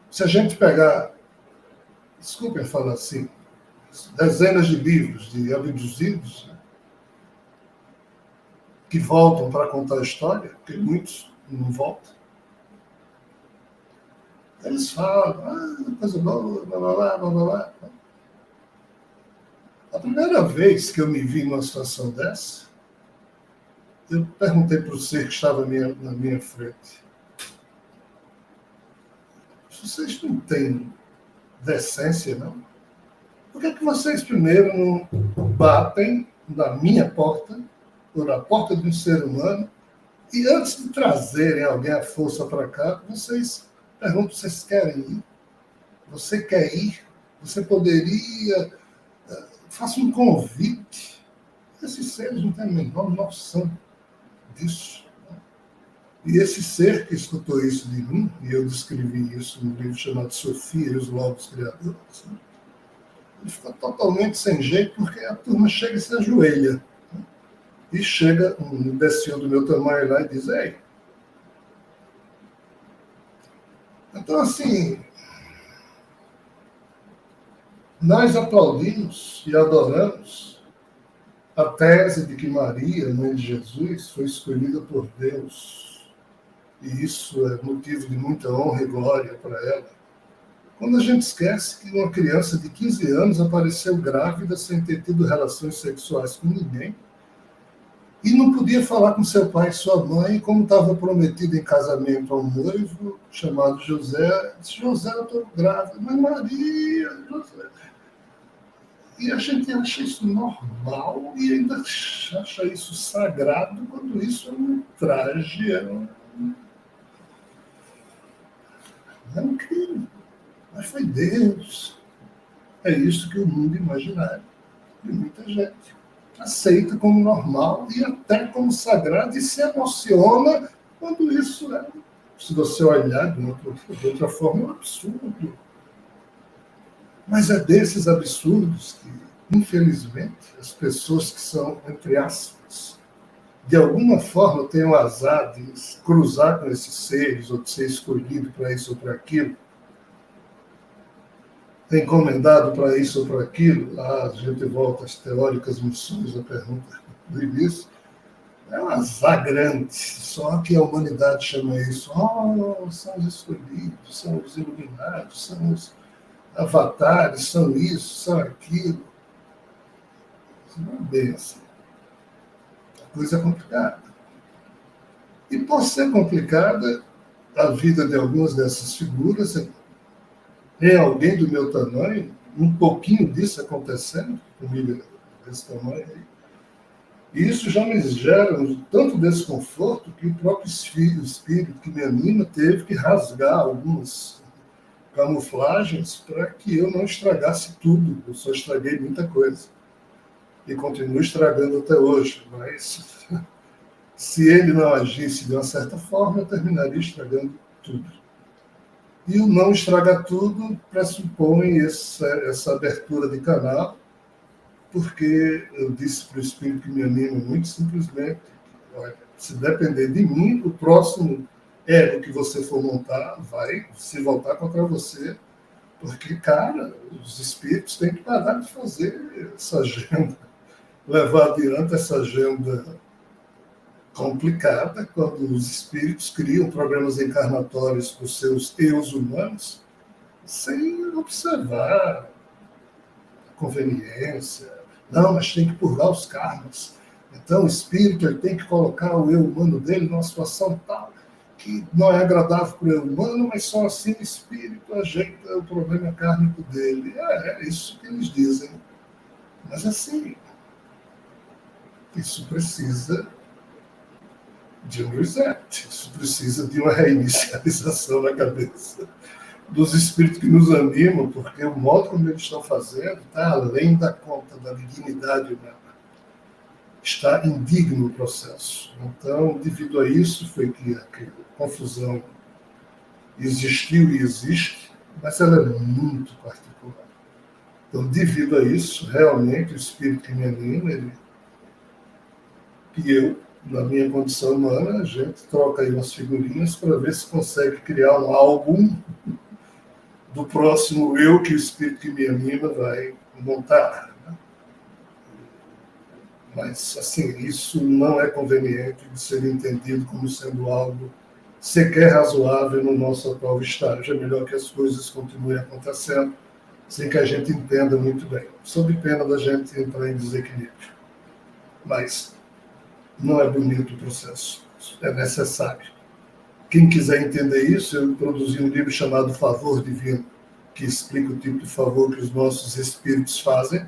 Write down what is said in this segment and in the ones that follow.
Se a gente pegar, desculpem falar assim, dezenas de livros de abduzidos, né, que voltam para contar a história, porque muitos não voltam, eles falam, coisa boa, blá, blá, blá, blá, blá. A primeira vez que eu me vi numa situação dessa, eu perguntei para o ser que estava na minha frente: vocês não têm decência, não? Por que vocês primeiro não batem na minha porta, ou na porta de um ser humano, e antes de trazerem alguém à força para cá, vocês perguntam: vocês querem ir? Você quer ir? Você poderia... Faça um convite. Esses seres não têm a menor noção disso. E esse ser que escutou isso de mim, e eu descrevi isso no livro chamado Sofia e os Lobos Criadores, né? Ele ficou totalmente sem jeito, porque a turma chega e se ajoelha. Né? E chega um imbecil do meu tamanho lá e diz: ei. Então, assim, nós aplaudimos e adoramos a tese de que Maria, mãe de Jesus, foi escolhida por Deus. E isso é motivo de muita honra e glória para ela. Quando a gente esquece que uma criança de 15 anos apareceu grávida sem ter tido relações sexuais com ninguém e não podia falar com seu pai e sua mãe, como estava prometido em casamento a um noivo chamado José. Disse: José, eu estou grávida. Mas Maria, José... E a gente acha isso normal e ainda acha isso sagrado, quando isso é um traje, é um crime. Mas foi Deus. É isso que o mundo imaginário de muita gente aceita como normal e até como sagrado, e se emociona quando isso é, se você olhar de outra forma, é um absurdo. Mas é desses absurdos que, infelizmente, as pessoas que são, entre aspas, de alguma forma têm o azar de cruzar com esses seres, ou de ser escolhido para isso ou para aquilo, encomendado para isso ou para aquilo. Lá a gente volta às teóricas missões, a pergunta do início. É um azar grande, só que a humanidade chama isso: são os escolhidos, são os iluminados, são os avatares, são isso, são aquilo. Isso não é bem assim. A coisa é complicada. E por ser complicada, a vida de algumas dessas figuras, é alguém do meu tamanho, um pouquinho disso acontecendo, comigo desse tamanho aí. E isso já me gera um tanto desconforto que o próprio espírito que me anima teve que rasgar algumas camuflagens para que eu não estragasse tudo. Eu só estraguei muita coisa. E continuo estragando até hoje. Mas se ele não agisse de uma certa forma, eu terminaria estragando tudo. E o não estragar tudo pressupõe essa abertura de canal, porque eu disse para o espírito que me anima muito simplesmente: olha, se depender de mim, o próximo ego que você for montar vai se voltar contra você, porque, cara, os espíritos têm que parar de fazer essa agenda, levar adiante essa agenda complicada, quando os espíritos criam programas encarnatórios para os seus eus humanos, sem observar a conveniência. Não, mas tem que purgar os karmas. Então o espírito ele tem que colocar o eu humano dele numa situação tal que não é agradável para o eu humano, mas só assim o espírito ajeita o problema kármico dele. É isso que eles dizem. Mas assim, isso precisa de um reset, isso precisa de uma reinicialização na cabeça dos espíritos que nos animam, porque o modo como eles estão fazendo está além da conta da dignidade humana. Está indigno o processo. Então, devido a isso, foi que a confusão existiu e existe, mas ela é muito particular. Então, devido a isso, realmente, o espírito que me anima, e eu, na minha condição humana, a gente troca aí umas figurinhas para ver se consegue criar um álbum do próximo eu que o espírito que me anima vai montar. Né? Mas, assim, isso não é conveniente de ser entendido como sendo algo sequer razoável no nosso atual estágio. É melhor que as coisas continuem acontecendo sem que a gente entenda muito bem, sob pena da gente entrar em desequilíbrio. Mas não é bonito o processo, é necessário. Quem quiser entender isso, eu produzi um livro chamado Favor Divino, que explica o tipo de favor que os nossos espíritos fazem.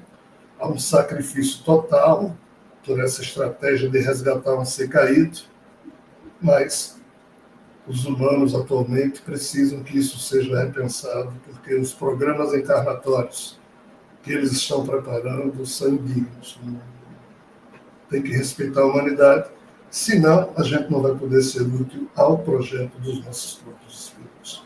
Há um sacrifício total por essa estratégia de resgatar um ser caído, mas os humanos atualmente precisam que isso seja repensado, porque os programas encarnatórios que eles estão preparando são indignos. Tem que respeitar a humanidade, senão a gente não vai poder ser útil ao projeto dos nossos próprios espíritos.